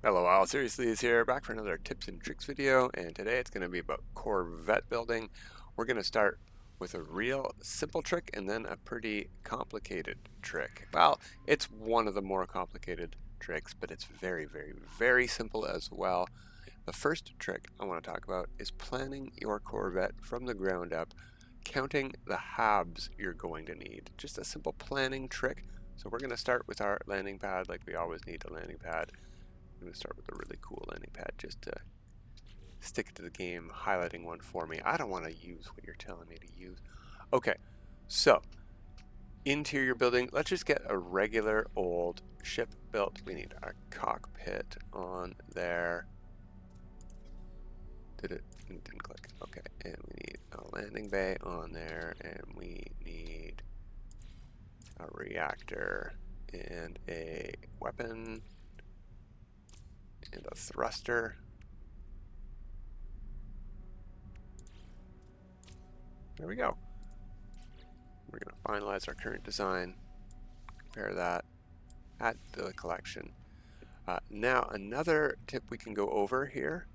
Hello all, Seriously is here, back for another tips and tricks video, and today it's going to be about Corvette building. We're going to start with a real simple trick and then a pretty complicated trick. Well, it's one of the more complicated tricks, but it's very simple as well. The first trick I want to talk about is planning your Corvette from the ground up, counting the halves you're going to need. Just a simple planning trick. So we're going to start with our landing pad like we always need a landing pad. I'm going to start with a really cool landing pad just to stick to the game, highlighting one for me. I don't want to use what you're telling me to use. Okay, so interior building, let's just get a regular old ship built. We need our cockpit on there. It didn't click. Okay, and we need a landing bay on there, and we need a reactor and a weapon and a thruster. There we go. We're going to finalize our current design, compare that, add to the collection. Now another tip we can go over here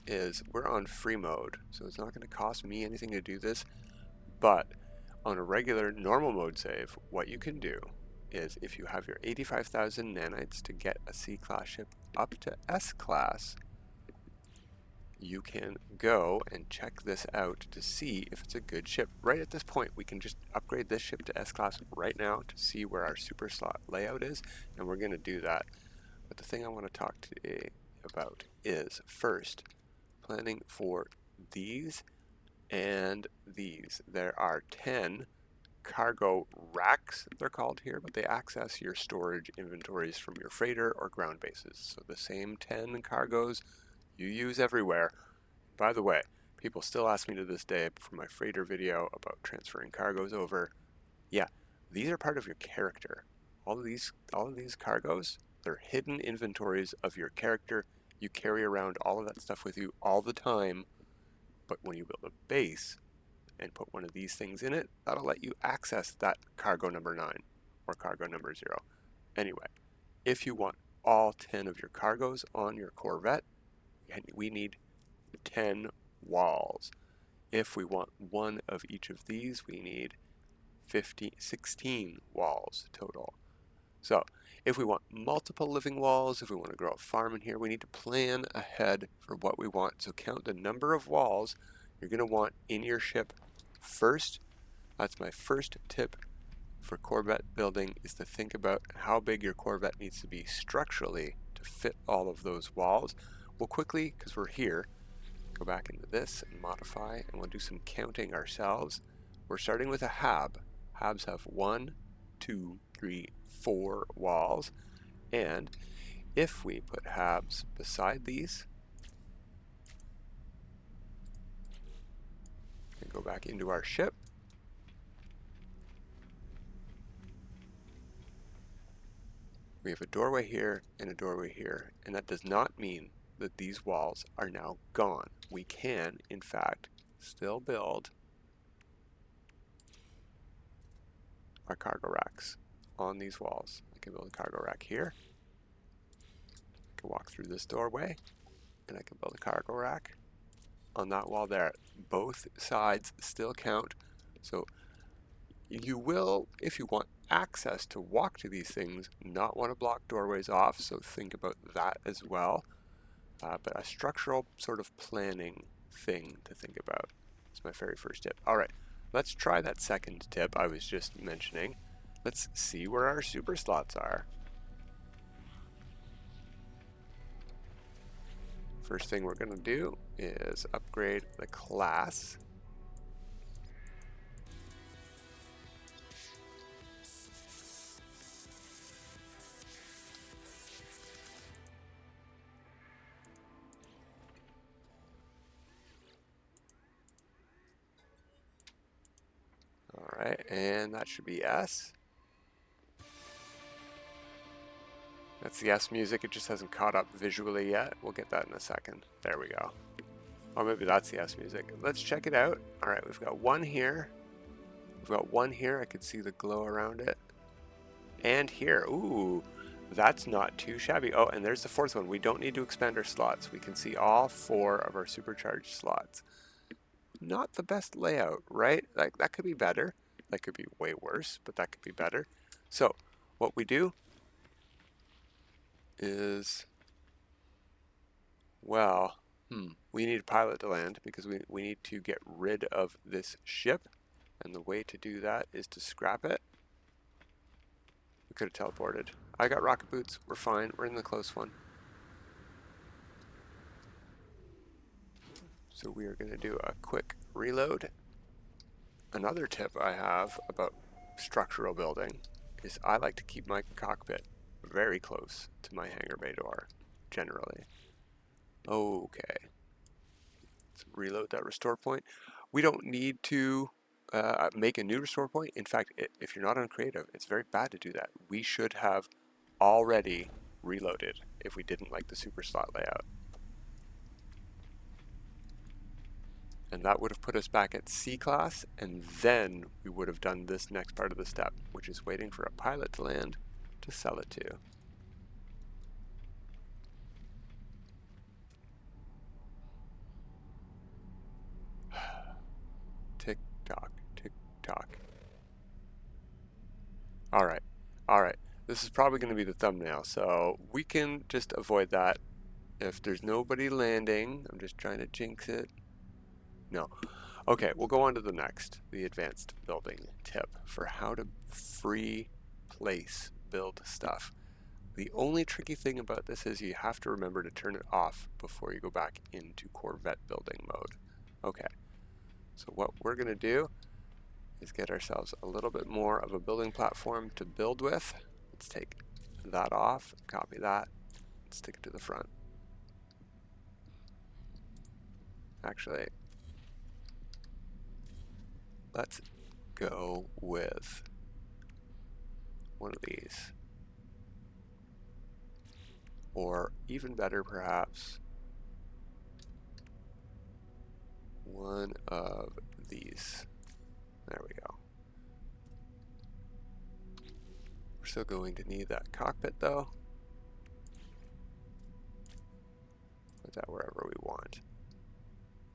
is we're on free mode, so it's not going to cost me anything to do this, but on a regular normal mode save, what you can do is if you have your 85,000 nanites to get a C-class ship up to S-class, you can go and check this out to see if it's a good ship. Right at this point, we can just upgrade this ship to S-class right now to see where our super slot layout is, and we're going to do that. But the thing I want to talk today about is first, planning for these and these. There are 10 cargo racks, they're called here, but they access your storage inventories from your freighter or ground bases. So the same 10 cargoes you use everywhere. By the way, people still ask me to this day for my freighter video about transferring cargoes over. Yeah, these are part of your character. All of these cargoes, they're hidden inventories of your character. You carry around all of that stuff with you all the time, but when you build a base and put one of these things in it, that'll let you access that cargo number 9 or cargo number 0. Anyway, if you want all 10 of your cargoes on your Corvette, we need 10 walls. If we want one of each of these, we need 16 walls total. So if we want multiple living walls, if we want to grow a farm in here, we need to plan ahead for what we want. So count the number of walls you're going to want in your ship first. That's my first tip for Corvette building, is to think about how big your Corvette needs to be structurally to fit all of those walls. We'll quickly, because we're here, go back into this and modify, and we'll do some counting ourselves. We're starting with a hab. Habs have 1, 2, 3, 4 walls, and if we put habs beside these and go back into our ship, we have a doorway here and a doorway here, and that does not mean that these walls are now gone. We can, in fact, still build our cargo racks on these walls. I can build a cargo rack here. I can walk through this doorway, and I can build a cargo rack on that wall there. Both sides still count. So you will, if you want access to walk to these things, not want to block doorways off, so think about that as well. But a structural sort of planning thing to think about. It's my very first tip. All right, let's try that second tip I was just mentioning. Let's see where our super slots are. First thing we're going to do is upgrade the class. All right, and that should be S. That's the S music, it just hasn't caught up visually yet. We'll get that in a second. There we go. Or maybe that's the S music. Let's check it out. All right, we've got one here. We've got one here, I can see the glow around it. And here, ooh, that's not too shabby. Oh, and there's the fourth one. We don't need to expand our slots. We can see all 4 of our supercharged slots. Not the best layout, right? Like, that could be better. That could be way worse, but that could be better. So what we do is, well, we need a pilot to land because we need to get rid of this ship. And the way to do that is to scrap it. We could have teleported. I got rocket boots. We're fine. We're in the close one. So we are going to do a quick reload. Another tip I have about structural building is I like to keep my cockpit very close to my hangar bay door, generally. Okay. Let's reload that restore point. We don't need to make a new restore point. In fact, if you're not on creative, it's very bad to do that. We should have already reloaded if we didn't like the super slot layout. And that would have put us back at C class, and then we would have done this next part of the step, which is waiting for a pilot to land to sell it to. Tick tock, tick tock. All right, all right. This is probably going to be the thumbnail, so we can just avoid that. If there's nobody landing, I'm just trying to jinx it. No. Okay, we'll go on to the next, the advanced building tip for how to free place build stuff. The only tricky thing about this is you have to remember to turn it off before you go back into Corvette building mode. Okay, so what we're going to do is get ourselves a little bit more of a building platform to build with. Let's take that off, copy that, and stick it to the front. Actually, let's go with one of these. Or even better, perhaps, one of these. There we go. We're still going to need that cockpit though. Put that wherever we want.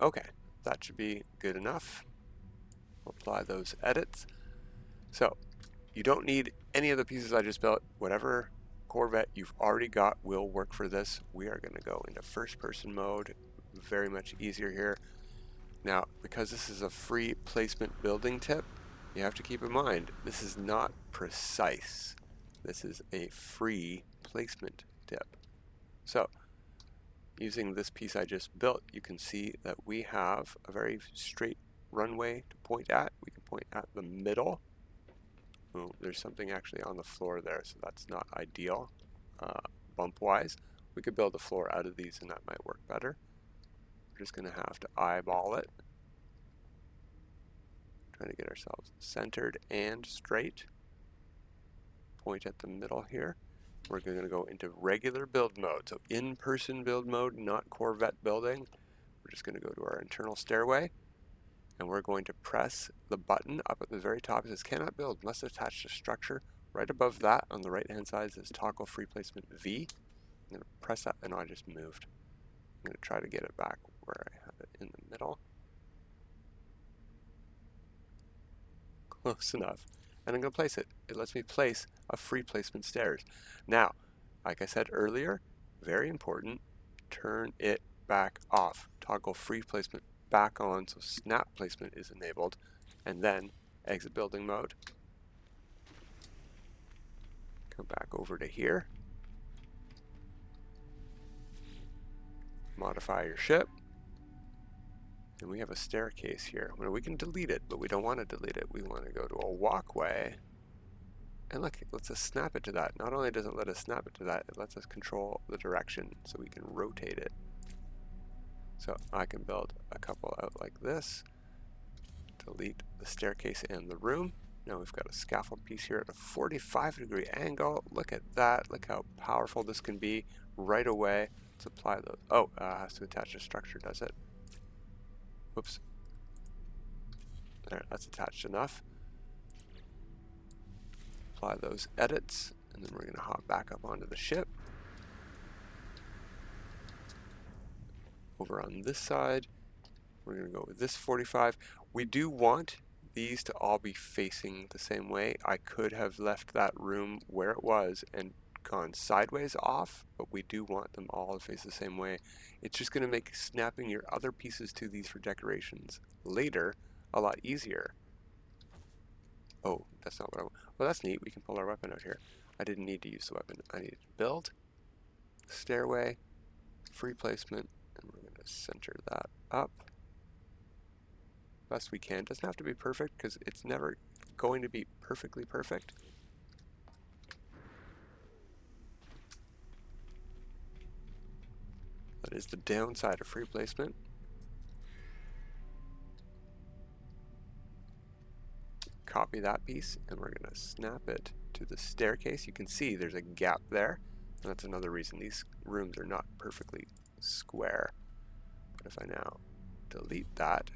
Okay, that should be good enough. We'll apply those edits. So, you don't need any of the pieces I just built. Whatever Corvette you've already got will work for this. We are going to go into first person mode. Very much easier here. Now, because this is a free placement building tip, you have to keep in mind, this is not precise. This is a free placement tip. So, using this piece I just built, you can see that we have a very straight runway to point at. We can point at the middle. Oh, there's something actually on the floor there, so that's not ideal bump-wise. We could build a floor out of these and that might work better. We're just going to have to eyeball it. Trying to get ourselves centered and straight. Point at the middle here. We're going to go into regular build mode. So in-person build mode, not Corvette building. We're just going to go to our internal stairway. And we're going to press the button up at the very top. It says cannot build, must attach to structure. Right above that on the right hand side says toggle free placement V. I'm going to press that, and I just moved. I'm going to try to get it back where I have it in the middle. Close enough. And I'm going to place it. It lets me place a free placement stairs. Now, like I said earlier, very important, turn it back off. Toggle free placement back on so snap placement is enabled, and then exit building mode. Come back over to here. Modify your ship. And we have a staircase here. Well, we can delete it, but we don't want to delete it. We want to go to a walkway. And look, it lets us snap it to that. Not only does it let us snap it to that, it lets us control the direction so we can rotate it. So I can build a couple out like this. Delete the staircase and the room. Now we've got a scaffold piece here at a 45-degree angle. Look at that. Look how powerful this can be right away. Let's apply those. Oh, it has to attach to structure, does it? Whoops. There, that's attached enough. Apply those edits. And then we're going to hop back up onto the ship. Over on this side, we're going to go with this 45. We do want these to all be facing the same way. I could have left that room where it was and gone sideways off, but we do want them all to face the same way. It's just going to make snapping your other pieces to these for decorations later a lot easier. Oh, that's not what I want. Well, that's neat. We can pull our weapon out here. I didn't need to use the weapon. I needed to build, stairway, free placement, and we're going to center that up best we can. Doesn't have to be perfect because it's never going to be perfectly perfect. That is the downside of free placement. Copy that piece and we're going to snap it to the staircase. You can see there's a gap there. And that's another reason these rooms are not perfectly square. But if I now delete that,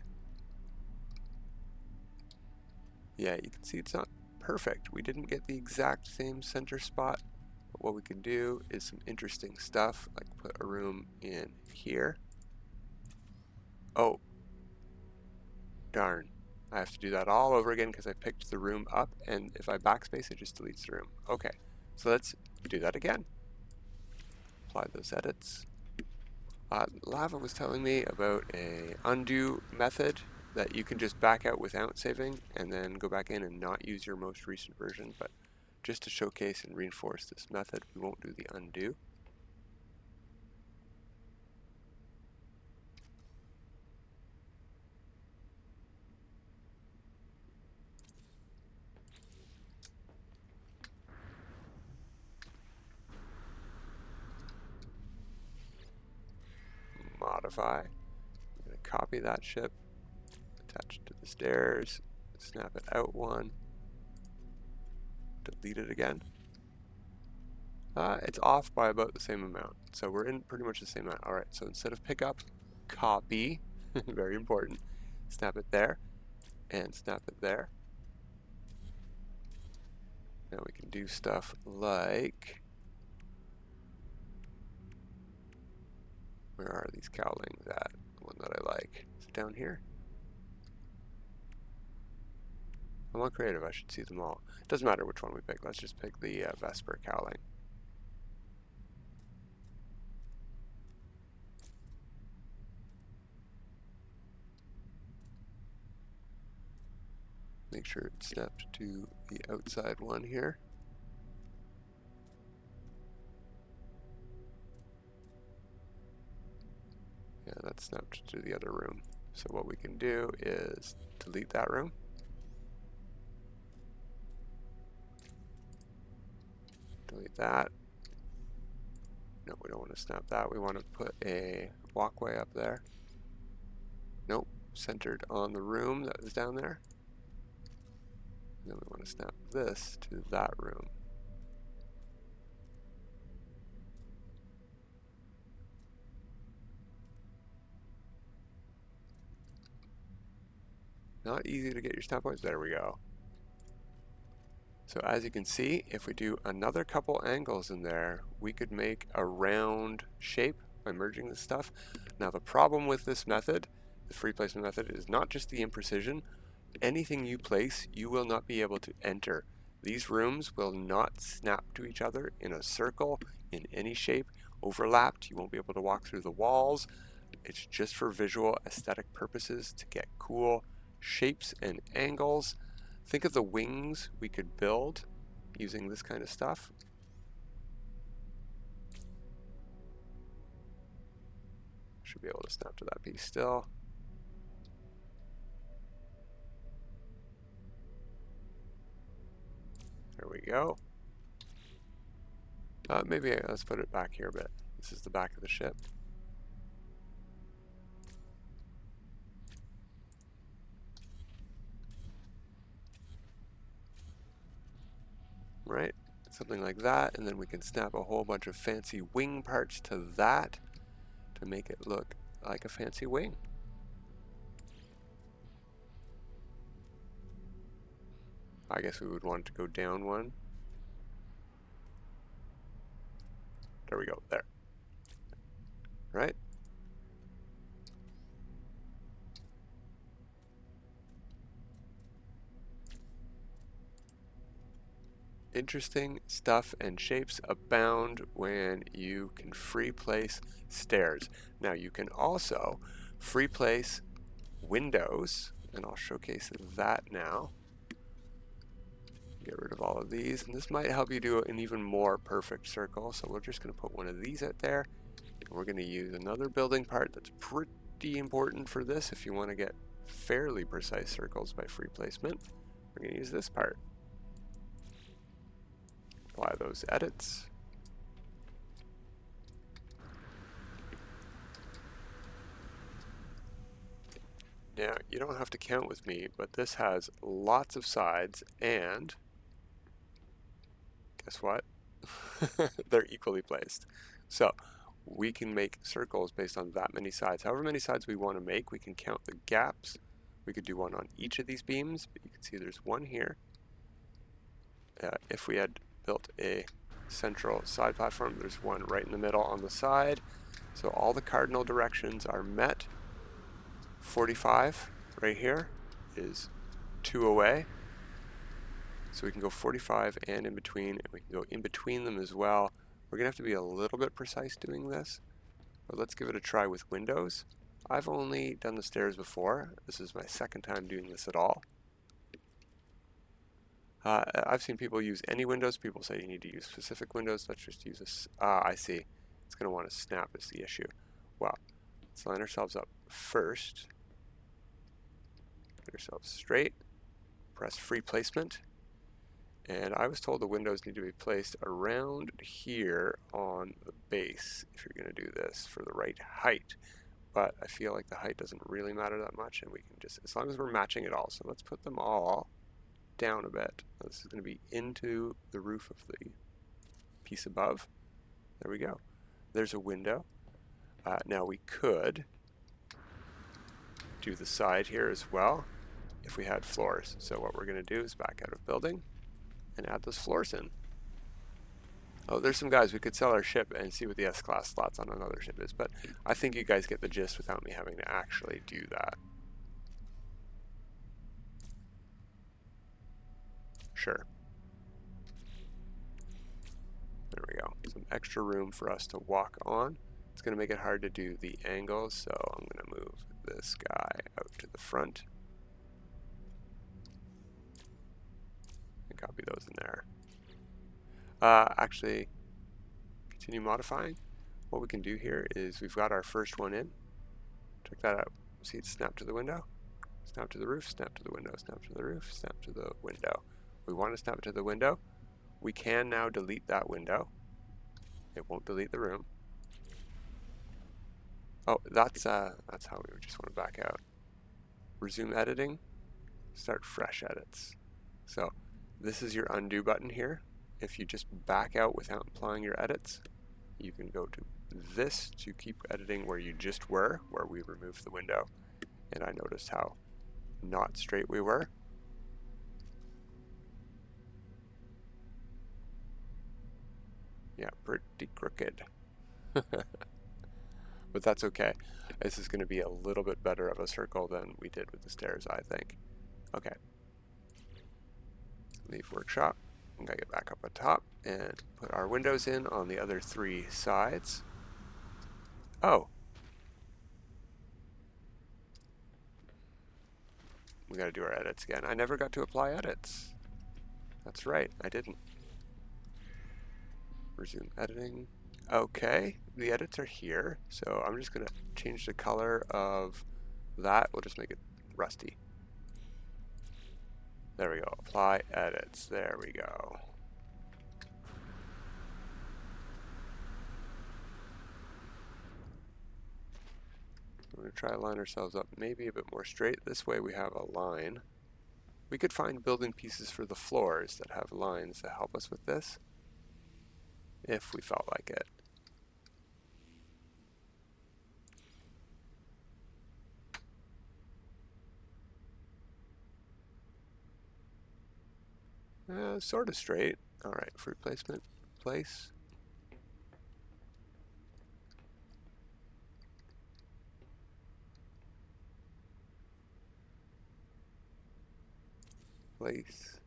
yeah, you can see it's not perfect. We didn't get the exact same center spot. But what we can do is some interesting stuff, like put a room in here. Oh, darn. I have to do that all over again because I picked the room up, and if I backspace, it just deletes the room. Okay, so let's do that again. Apply those edits. Lava was telling me about a undo method that you can just back out without saving and then go back in and not use your most recent version, but just to showcase and reinforce this method, we won't do the undo. Modify. I'm going to copy that ship, attach it to the stairs, snap it out one, delete it again. It's off by about the same amount, so we're in pretty much the same amount. Alright, so instead of pick up, copy, very important, snap it there, and snap it there. Now we can do stuff like, where are these cowlings at? The one that I like. Is it down here? I'm on creative, I should see them all. It doesn't matter which one we pick, let's just pick the Vesper cowling. Make sure it's snapped to the outside one here. Yeah, that's snapped to the other room. So what we can do is delete that room. Delete that. No, we don't want to snap that. We want to put a walkway up there. Nope, centered on the room that is down there. And then we want to snap this to that room. Not easy to get your snap points. There we go. So as you can see, if we do another couple angles in there, we could make a round shape by merging this stuff. Now the problem with this method, the free placement method, is not just the imprecision. Anything you place, you will not be able to enter. These rooms will not snap to each other in a circle, in any shape, overlapped. You won't be able to walk through the walls. It's just for visual aesthetic purposes to get cool shapes and angles. Think of the wings we could build using this kind of stuff. Should be able to snap to that piece still. There we go. Maybe let's put it back here a bit. This is the back of the ship. Right, something like that, and then we can snap a whole bunch of fancy wing parts to that to make it look like a fancy wing. I guess we would want it to go down one. There we go. There. Right? Interesting stuff and shapes abound when you can free place stairs. Now you can also free place windows, and I'll showcase that now. Get rid of all of these, and this might help you do an even more perfect circle. So we're just going to put one of these out there, and we're going to use another building part that's pretty important for this if you want to get fairly precise circles by free placement. We're going to use this part. Apply those edits. Now, you don't have to count with me, but this has lots of sides, and guess what? They're equally placed. So we can make circles based on that many sides. However many sides we want to make, we can count the gaps. We could do one on each of these beams, but you can see there's one here. If we had built a central side platform, there's one right in the middle on the side. So all the cardinal directions are met. 45 right here is 2 away. So we can go 45 and in between, and we can go in between them as well. We're going to have to be a little bit precise doing this, but let's give it a try with windows. I've only done the stairs before. This is my second time doing this at all. I've seen people use any windows. People say you need to use specific windows. Let's just use this. I see. It's going to want to snap is the issue. Well, let's line ourselves up first. Get ourselves straight. Press free placement. And I was told the windows need to be placed around here on the base if you're going to do this for the right height. But I feel like the height doesn't really matter that much, and we can just, as long as we're matching it all. So let's put them all down a bit. This is going to be into the roof of the piece above. There we go. There's a window. Now we could do the side here as well if we had floors. So what we're going to do is back out of building and add those floors in. Oh, there's some guys. We could sell our ship and see what the S-class slots on another ship is, but I think you guys get the gist without me having to actually do that. Sure. There we go. Some extra room for us to walk on. It's going to make it hard to do the angles, so I'm going to move this guy out to the front. And copy those in there. Actually, continue modifying. What we can do here is we've got our first one in. Check that out. See it snap to the window, snap to the roof, snap to the window, snap to the roof, snap to the window. We want to snap to the window. We can now delete that window. It won't delete the room. Oh, that's how we just want to back out. Resume editing, start fresh edits. So this is your undo button here. If you just back out without applying your edits, you can go to this to keep editing where you just were, where we removed the window. And I noticed how not straight we were. Yeah, pretty crooked. But that's okay. This is going to be a little bit better of a circle than we did with the stairs, I think. Okay. Leave workshop. I'm going to get back up at top and put our windows in on the other 3 sides. Oh. We got to do our edits again. I never got to apply edits. That's right, I didn't. Resume editing. Okay, the edits are here, so I'm just going to change the color of that. We'll just make it rusty. There we go. Apply edits. There we go. We're going to try to line ourselves up maybe a bit more straight. This way we have a line. We could find building pieces for the floors that have lines to help us with this, if we felt like it. Sort of straight. Alright, free placement, place. place.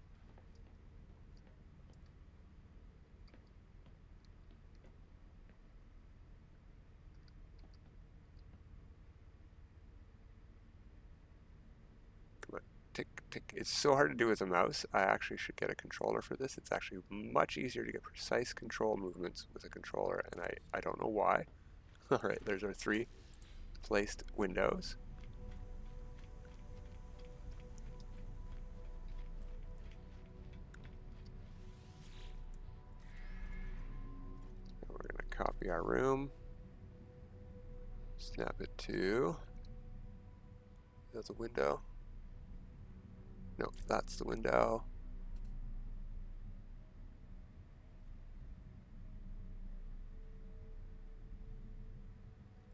Come on, tick, tick. It's so hard to do with a mouse. I actually should get a controller for this. It's actually much easier to get precise control movements with a controller, and I don't know why. All right, there's our 3 placed windows. And we're going to copy our room, snap it to, that's a window. No, that's the window.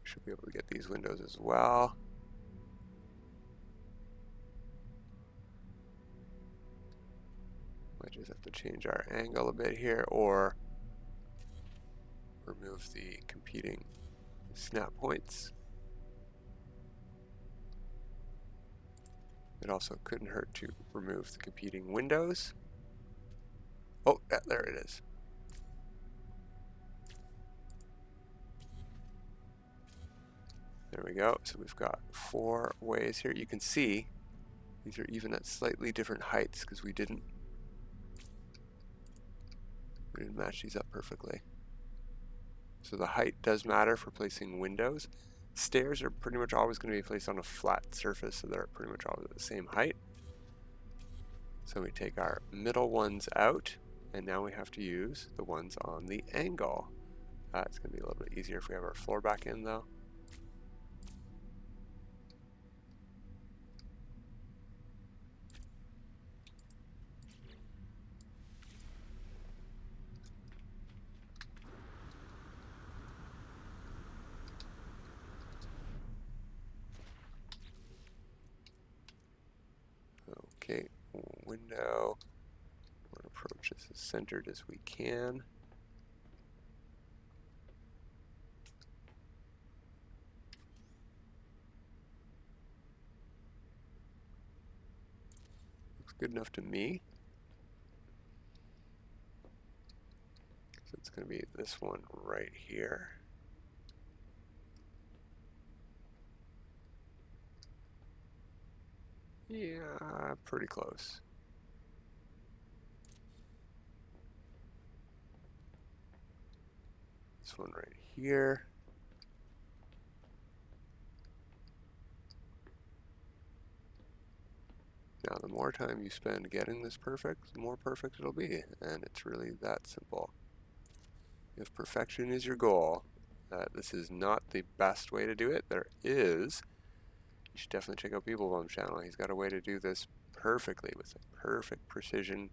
Should be able to get these windows as well. Might just have to change our angle a bit here, or remove the competing snap points. It also couldn't hurt to remove the competing windows. Oh, yeah, there it is. There we go. So we've got 4 ways here. You can see these are even at slightly different heights because we didn't match these up perfectly. So the height does matter for placing windows. Stairs are pretty much always going to be placed on a flat surface, so they're pretty much always at the same height. So we take our middle ones out, and now we have to use the ones on the angle. It's going to be a little bit easier if we have our floor back in, though. Okay, window. We're going to approach this as centered as we can. Looks good enough to me. So it's going to be this one right here. Yeah, pretty close. This one right here. Now, the more time you spend getting this perfect, the more perfect it'll be, and it's really that simple. If perfection is your goal, this is not the best way to do it. There is. You should definitely check out Beeblebum's channel. He's got a way to do this perfectly with perfect precision.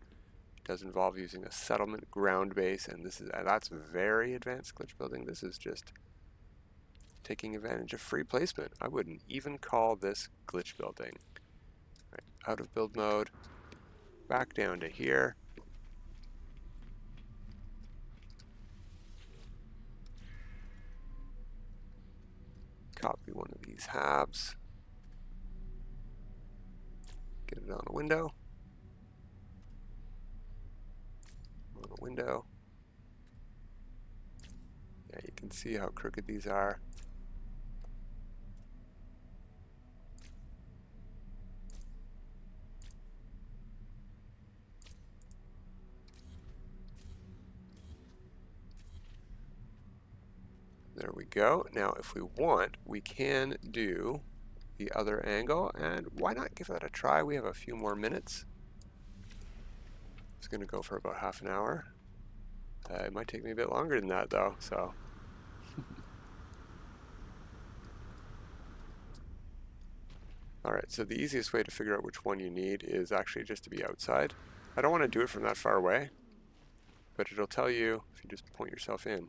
It does involve using a settlement ground base, and that's very advanced glitch building. This is just taking advantage of free placement. I wouldn't even call this glitch building. Right, out of build mode, back down to here. Copy one of these halves. Get it on a window. On a window. Yeah, you can see how crooked these are. There we go. Now, if we want, we can do the other angle, and why not give that a try? We have a few more minutes. It's going to go for about half an hour. It might take me a bit longer than that, though, so. Alright, so the easiest way to figure out which one you need is actually just to be outside. I don't want to do it from that far away, but it'll tell you, if you just point yourself in,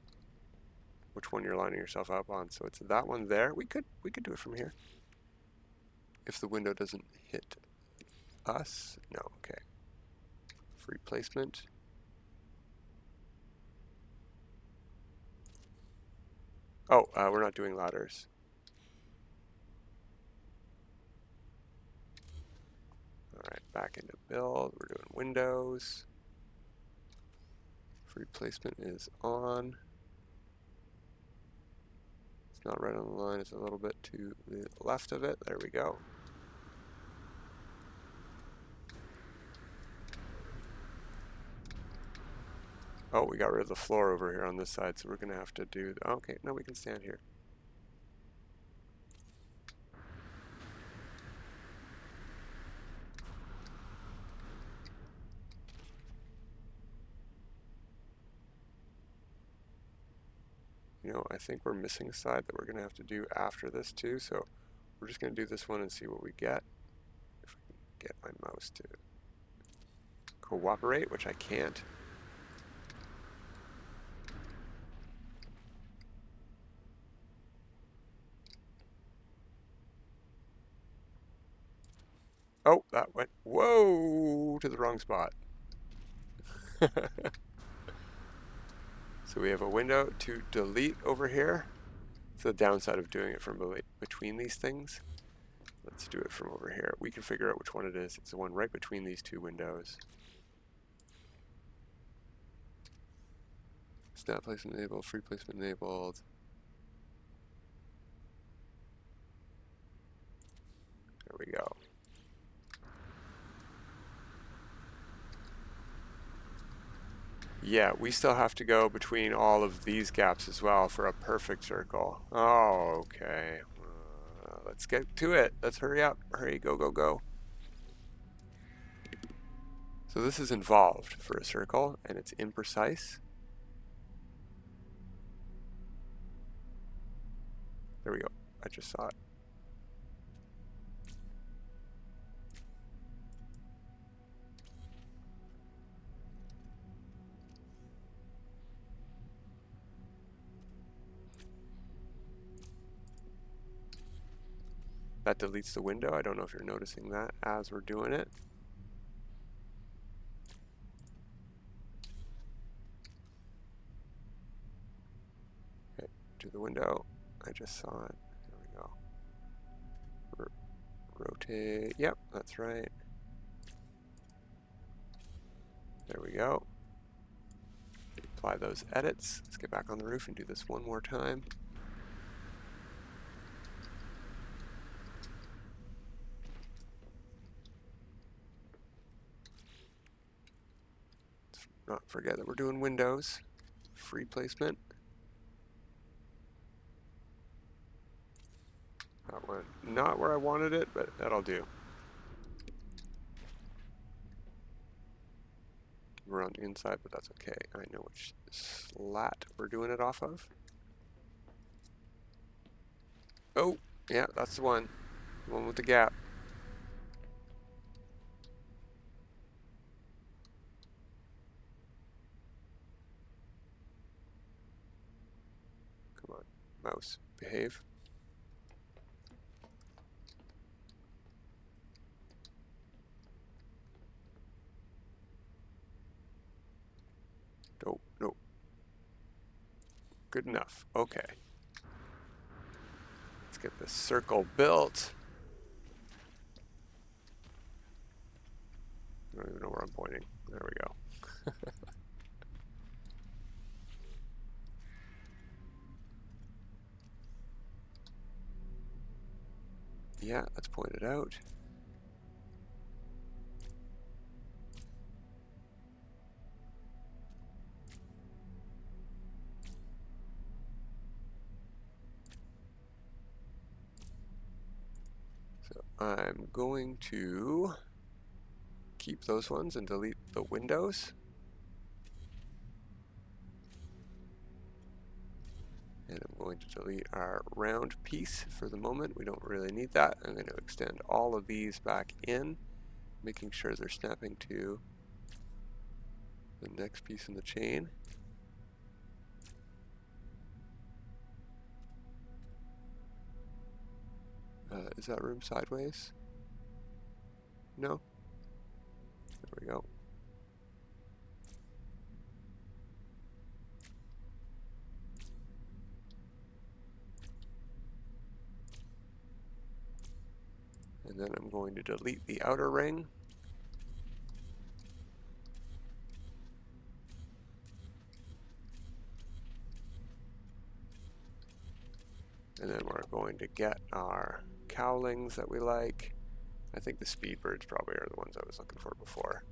which one you're lining yourself up on. So it's that one there. We could do it from here. If the window doesn't hit us. No, okay. Free placement. Oh, we're not doing ladders. Alright. back into build. We're doing windows. Free placement is on. It's not right on the line, it's a little bit to the left of it. There we go. Oh, we got rid of the floor over here on this side, so we're going to have to do... Okay, no, we can stand here. You know, I think we're missing a side that we're going to have to do after this too, so we're just going to do this one and see what we get. If I can get my mouse to cooperate, which I can't. Oh, that went, whoa, to the wrong spot. So we have a window to delete over here. It's the downside of doing it from between these things. Let's do it from over here. We can figure out which one it is. It's the one right between these two windows. Snap placement enabled, free placement enabled. There we go. Yeah, we still have to go between all of these gaps as well for a perfect circle. Oh, okay. Let's get to it. Let's hurry up. Hurry, go, go, go. So this is involved for a circle, and it's imprecise. There we go. I just saw it. That deletes the window. I don't know if you're noticing that as we're doing it. Okay, to the window. I just saw it. There we go. Rotate. Yep, that's right. There we go. Apply those edits. Let's get back on the roof and do this one more time. Let's not forget that we're doing windows. Free placement. That one, not where I wanted it, but that'll do. We're on the inside, but that's okay. I know which slat we're doing it off of. Oh, yeah, that's the one. The one with the gap. Come on, mouse, behave. Nope, nope. Good enough. Okay. Let's get this circle built. I don't even know where I'm pointing. There we go. Yeah, let's point it out. So I'm going to keep those ones and delete the windows. And I'm going to delete our round piece for the moment. We don't really need that. I'm going to extend all of these back in, making sure they're snapping to the next piece in the chain. Is that room sideways? No? There we go. And then I'm going to delete the outer ring. And then we're going to get our cowlings that we like. I think the speedbirds probably are the ones I was looking for before.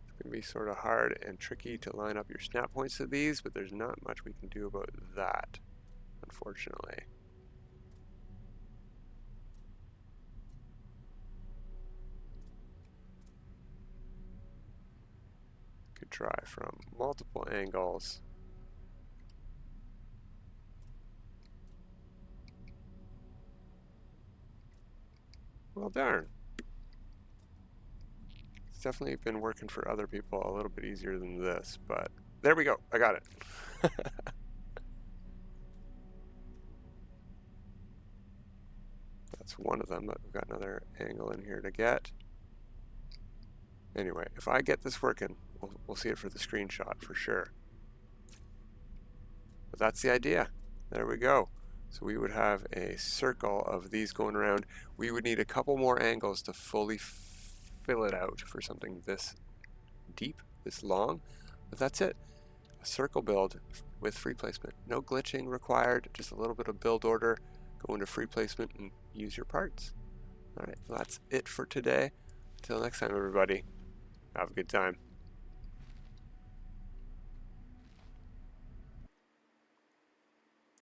It's going to be sort of hard and tricky to line up your snap points to these, but there's not much we can do about that, unfortunately. Could try from multiple angles. Well, darn. It's definitely been working for other people a little bit easier than this, but there we go. I got it. That's one of them, but we've got another angle in here to get. Anyway, if I get this working, we'll see it for the screenshot for sure. But that's the idea. There we go. So we would have a circle of these going around. We would need a couple more angles to fully fill it out for something this deep, this long. But that's it. A circle build with free placement. No glitching required, just a little bit of build order. Go into free placement and use your parts. All right, well, that's it for today. Until next time, everybody. Have a good time.